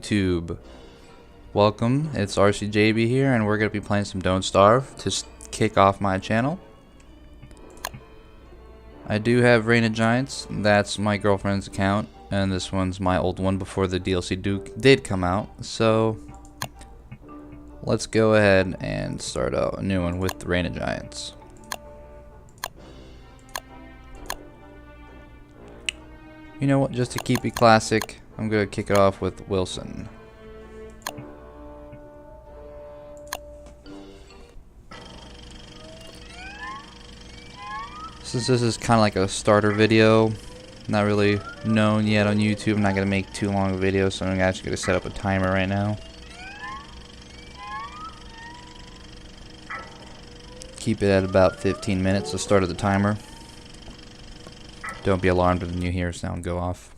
YouTube. Welcome, it's RCJB here, and we're going to be playing some Don't Starve to kick off my channel. I do have Reign of Giants. That's my girlfriend's account, and this one's my old one before the DLC did come out. So let's go ahead and start out a new one with Reign of Giants. You know what, just to keep it classic, I'm going to kick it off with Wilson. Since this is kind of like a starter video, not really known yet on YouTube, I'm not going to make too long a video, so I'm actually going to set up a timer right now. Keep it at about 15 minutes, the start of the timer. Don't be alarmed when you hear a sound go off.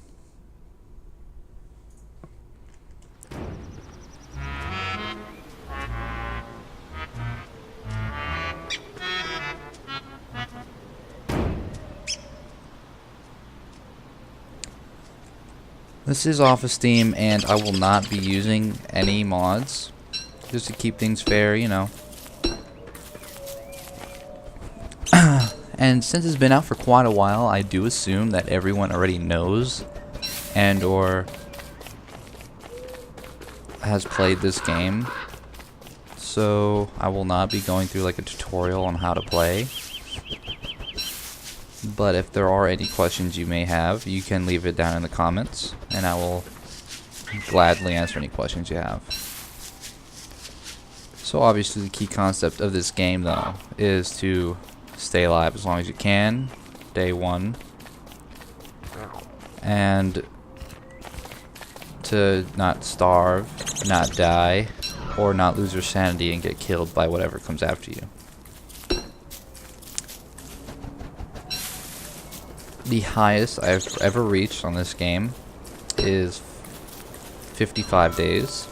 This is off of Steam, and I will not be using any mods, just to keep things fair, you know. And since it's been out for quite a while, I do assume that everyone already knows and or has played this game. So I will not be going through like a tutorial on how to play. But if there are any questions you may have, you can leave it down in the comments, and I will gladly answer any questions you have. So obviously the key concept of this game though is to stay alive as long as you can, day one, and to not starve, not die, or not lose your sanity and get killed by whatever comes after you. The highest I've ever reached on this game is 55 days,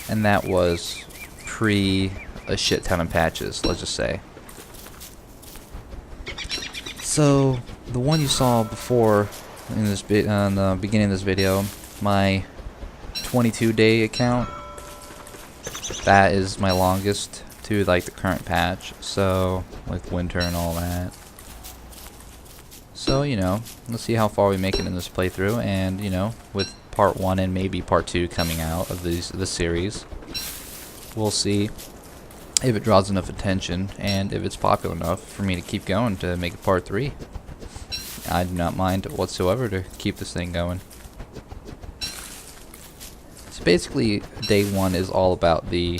and that was pre a shit ton of patches, let's just say. So the one you saw before in this on the beginning of this video, my 22-day account, that is my longest to like the current patch. So with winter and all that. So, you know, let's see how far we make it in this playthrough, and, you know, with part 1 and maybe part 2 coming out of this series, we'll see if it draws enough attention and if it's popular enough for me to keep going to make it part 3. I do not mind whatsoever to keep this thing going. So basically, day 1 is all about the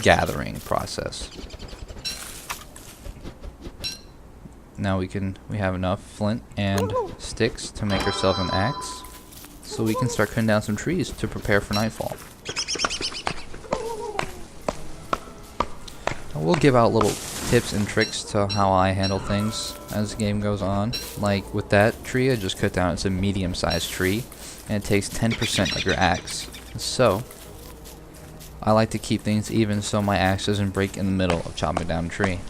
gathering process. Now we have enough flint and sticks to make ourselves an axe, so we can start cutting down some trees to prepare for nightfall. I will give out little tips and tricks to how I handle things as the game goes on. Like with that tree I just cut down, it's a medium-sized tree, and it takes 10% of your axe. So I like to keep things even so my axe doesn't break in the middle of chopping down a tree.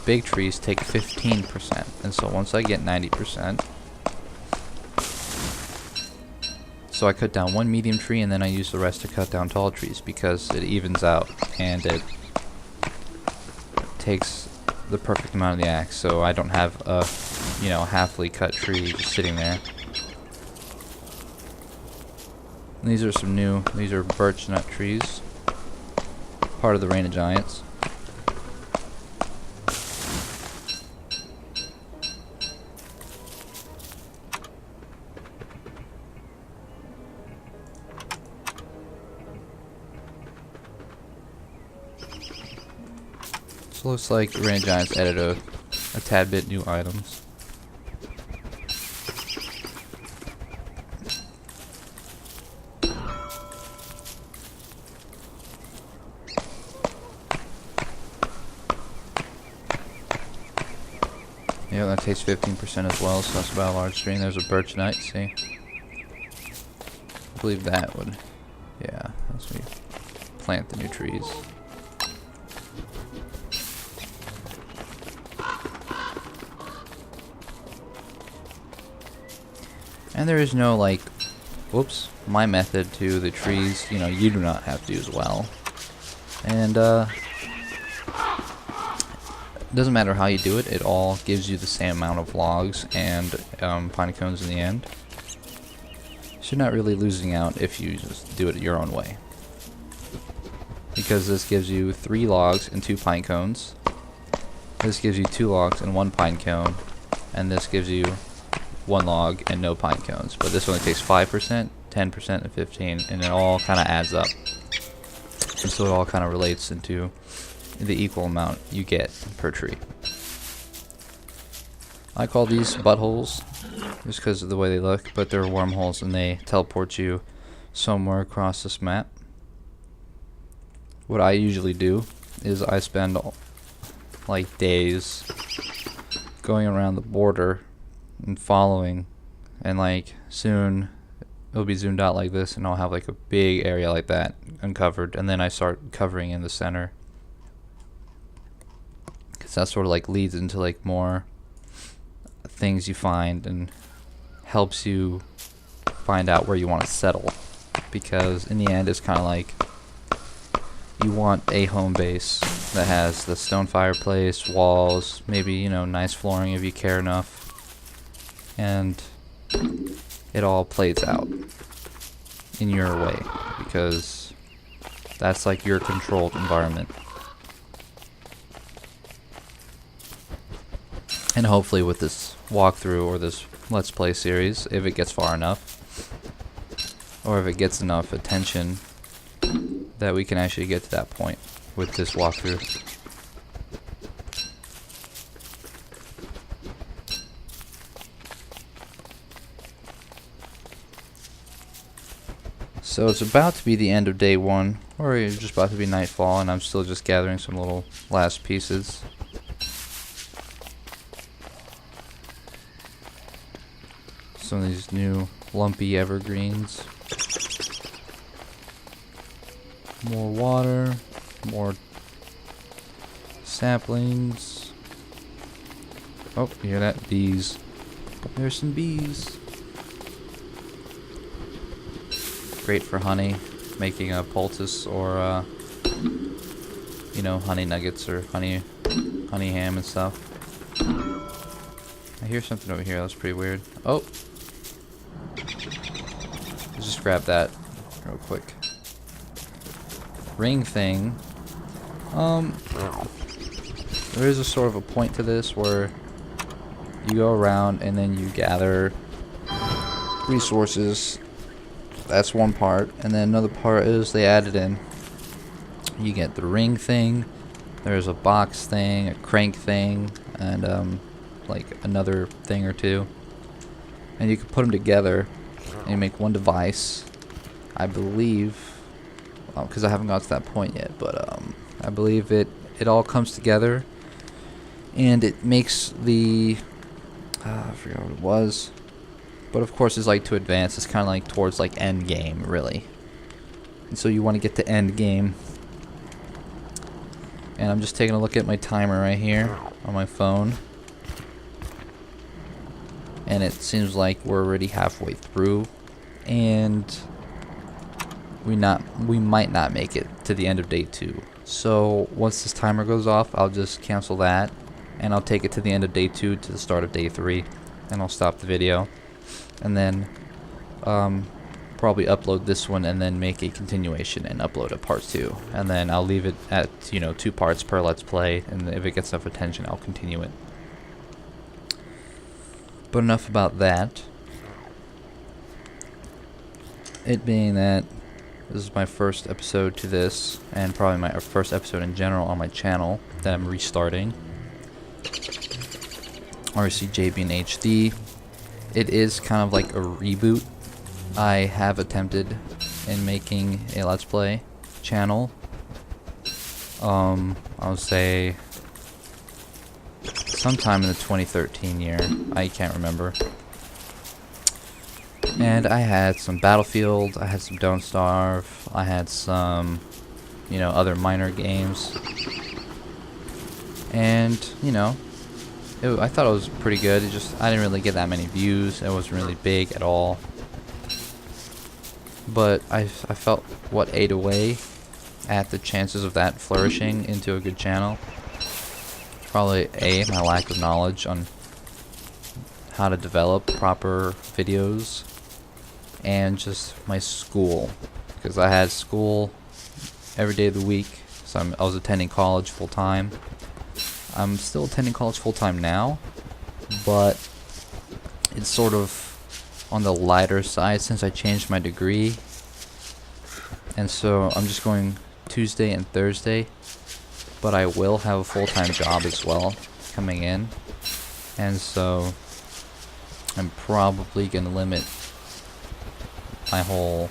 Big trees take 15%, and so once I get 90%, so I cut down one medium tree and then I use the rest to cut down tall trees because it evens out and it takes the perfect amount of the axe, so I don't have a, you know, halfly cut tree just sitting there. And these are birch nut trees, part of the Reign of Giants. Looks like Reign of Giants added a tad bit new items. Yeah, that takes 15% as well, so that's about a large tree. There's a birch nut, see? I believe that would, yeah, as we plant the new trees. And there is no like whoops, my method to the trees, you know, you do not have to do as well. And it doesn't matter how you do it, it all gives you the same amount of logs and pine cones in the end. So you're not really losing out if you just do it your own way. Because this gives you 3 logs and 2 pine cones. This gives you 2 logs and 1 pine cone. And this gives you 1 log and no pine cones. But this only takes 5%, 10%, and 15%, and it all kind of adds up. And so it all kind of relates into the equal amount you get per tree. I call these buttholes just because of the way they look, but they're wormholes and they teleport you somewhere across this map. What I usually do is I spend like days going around the border and following, and like soon it'll be zoomed out like this and I'll have like a big area like that uncovered, and then I start covering in the center, because that sort of like leads into like more things you find and helps you find out where you want to settle, because in the end it's kind of like you want a home base that has the stone fireplace, walls, maybe, you know, nice flooring if you care enough, and it all plays out in your way, because that's like your controlled environment. And hopefully with this walkthrough or this Let's Play series, if it gets far enough, or if it gets enough attention, that we can actually get to that point with this walkthrough. So it's about to be the end of day 1, or it's just about to be nightfall, and I'm still just gathering some little last pieces. Some of these new lumpy evergreens. More water, more saplings. Oh, you hear that? Bees. There's some bees. Great for honey, making a poultice or you know, honey nuggets or honey ham and stuff. I hear something over here. That's pretty weird. Oh, let's just grab that real quick. Ring thing. There is a sort of a point to this where you go around and then you gather resources. That's one part, and then another part is they added in. You get the ring thing. There's a box thing, a crank thing, and like another thing or two. And you can put them together and you make one device. I believe, because I haven't got to that point yet, but I believe it all comes together and it makes the I forgot what it was, but of course it's like to advance. It's kind of like towards like end game, really. And so you want to get to end game. And I'm just taking a look at my timer right here on my phone, and it seems like we're already halfway through, and we might not make it to the end of day 2. So once this timer goes off, I'll just cancel that, and I'll take it to the end of day 2 to the start of day 3, and I'll stop the video, and then probably upload this one and then make a continuation and upload a part 2, and then I'll leave it at, you know, 2 parts per Let's Play, and if it gets enough attention I'll continue it. But enough about that. It being that this is my first episode to this, and probably my first episode in general on my channel that I'm restarting, RCJB and HD. It is kind of like a reboot. I have attempted in making a Let's Play channel. I would say sometime in the 2013 year. I can't remember. And I had some Battlefield, I had some Don't Starve, I had some, you know, other minor games. And, you know, I thought it was pretty good. It just, I didn't really get that many views. It wasn't really big at all. but I felt what ate away at the chances of that flourishing into a good channel. Probably my lack of knowledge on how to develop proper videos, and just my school, because I had school every day of the week. So I was attending college full time. I'm still attending college full time now, but it's sort of on the lighter side since I changed my degree. And so I'm just going Tuesday and Thursday, but I will have a full-time job as well coming in. And so I'm probably going to limit my whole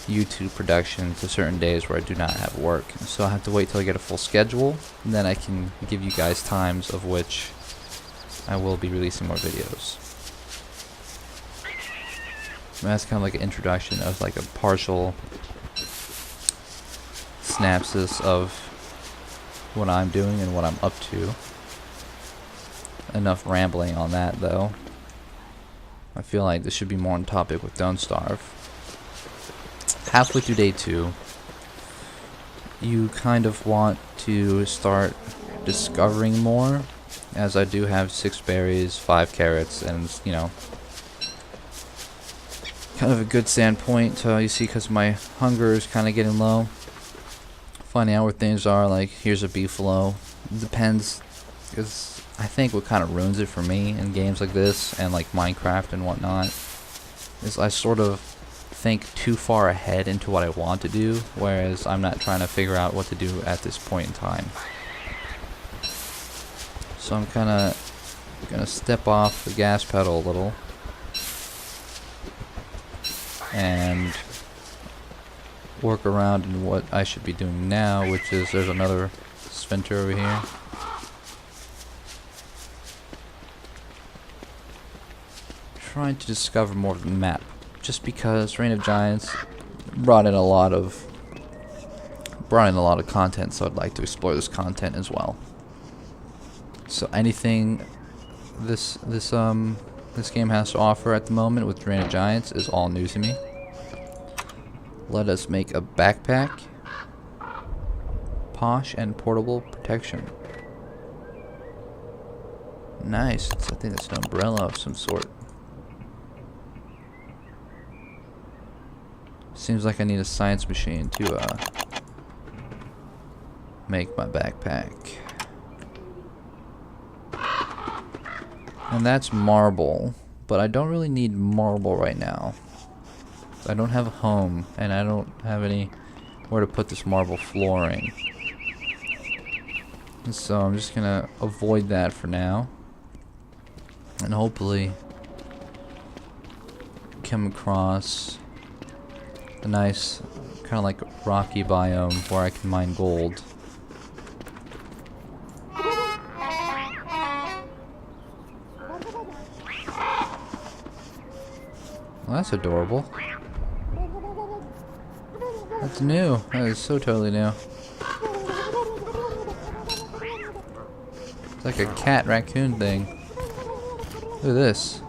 YouTube production to certain days where I do not have work. So I have to wait till I get a full schedule, and then I can give you guys times of which I will be releasing more videos. And that's kind of like an introduction of like a partial synopsis of what I'm doing and what I'm up to. Enough rambling on that though. I feel like this should be more on topic with Don't Starve. Halfway through day 2, you kind of want to start discovering more, as I do have 6 berries, 5 carrots, and you know, kind of a good standpoint, you see, because my hunger is kind of getting low. Finding out where things are, like here's a beefalo. It depends, because I think what kind of ruins it for me in games like this and like Minecraft and whatnot is I sort of think too far ahead into what I want to do, whereas I'm not trying to figure out what to do at this point in time. So I'm kind of gonna step off the gas pedal a little and work around in what I should be doing now, which is there's another sphinter over here. Trying to discover more of the map, just because Reign of Giants brought in a lot of content, so I'd like to explore this content as well. So anything this game has to offer at the moment with Reign of Giants is all new to me. Let us make a backpack. Posh and portable protection. Nice. I think that's an umbrella of some sort. Seems like I need a science machine to make my backpack. And that's marble, but I don't really need marble right now. I don't have a home, and I don't have anywhere to put this marble flooring. And so I'm just gonna avoid that for now, and hopefully come across a nice kind of like rocky biome where I can mine gold. Well, that's adorable. That's new. That is so totally new. It's like a cat raccoon thing. Look at this.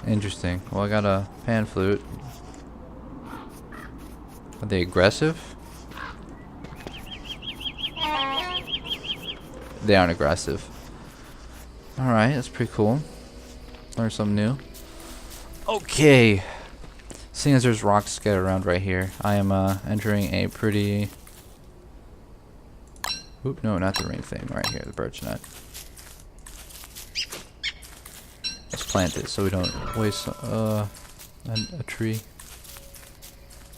Interesting. Well, I got a pan flute. Are they aggressive? They aren't aggressive. Alright, that's pretty cool. Learn something new. Okay. Seeing as there's rocks scattered around right here, I am entering a pretty... Oop, no, not the ring thing. Right here, the birch nut. Let's plant it so we don't waste a tree.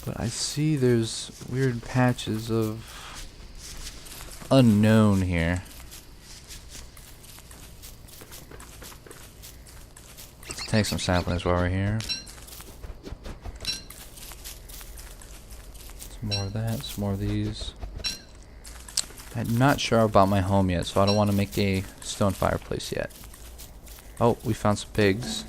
But I see there's weird patches of unknown here. Let's take some saplings while we're here. Some more of that, some more of these. I'm not sure about my home yet, so I don't want to make a stone fireplace yet. Oh, we found some pigs.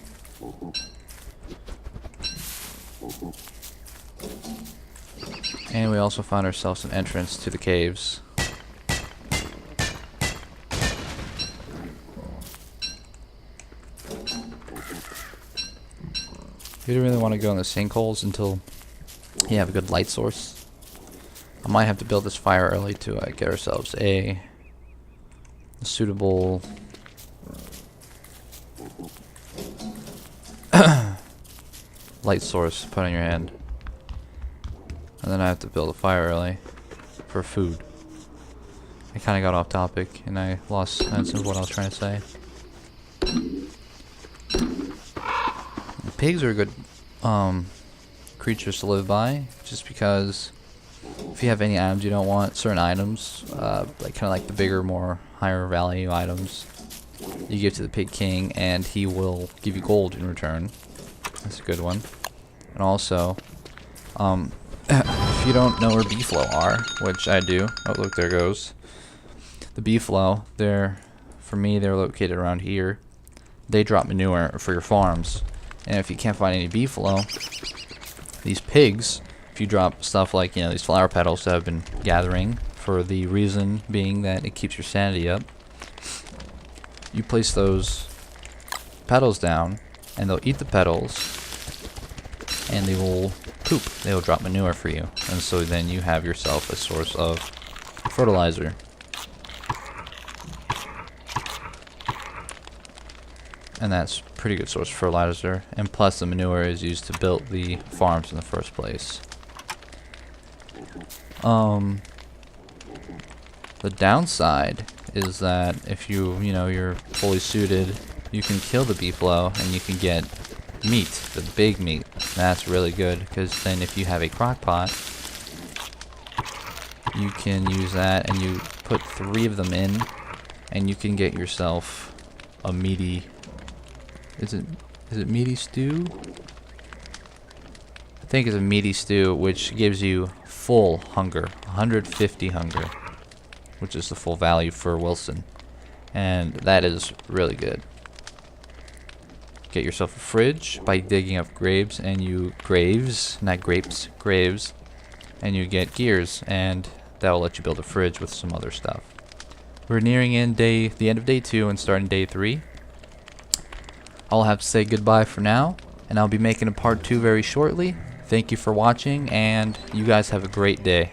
And we also found ourselves an entrance to the caves. You don't really want to go in the sinkholes until you have a good light source. I might have to build this fire early to get ourselves a suitable light source to put on your hand. And then I have to build a fire early for food. I kind of got off topic and I lost sense of what I was trying to say. Pigs are good creatures to live by, just because if you have any items you don't want, certain items, like kind of like the bigger, more higher value items, you give to the pig king and he will give you gold in return. That's a good one. And also, if you don't know where beefalo are, which I do, oh look, there goes. The beefalo, for me, they're located around here. They drop manure for your farms. And if you can't find any beefalo, these pigs, if you drop stuff like, you know, these flower petals that I've been gathering, for the reason being that it keeps your sanity up, you place those petals down, and they'll eat the petals, and they will poop. They will drop manure for you. And so then you have yourself a source of fertilizer. And that's pretty good source of fertilizer, and plus the manure is used to build the farms in the first place. The downside is that if you're fully suited, you can kill the beefalo and you can get meat, the big meat. That's really good, because then if you have a crock pot, you can use that and you put 3 of them in and you can get yourself a meaty, is it meaty stew? I think it's a meaty stew, which gives you full hunger, 150 hunger, which is the full value for Wilson, and that is really good. Get yourself a fridge by digging up graves, and not grapes, graves, and you get gears, and that will let you build a fridge with some other stuff. We're nearing the end of day 2 and starting day 3. I'll have to say goodbye for now, and I'll be making a part 2 very shortly. Thank you for watching, and you guys have a great day.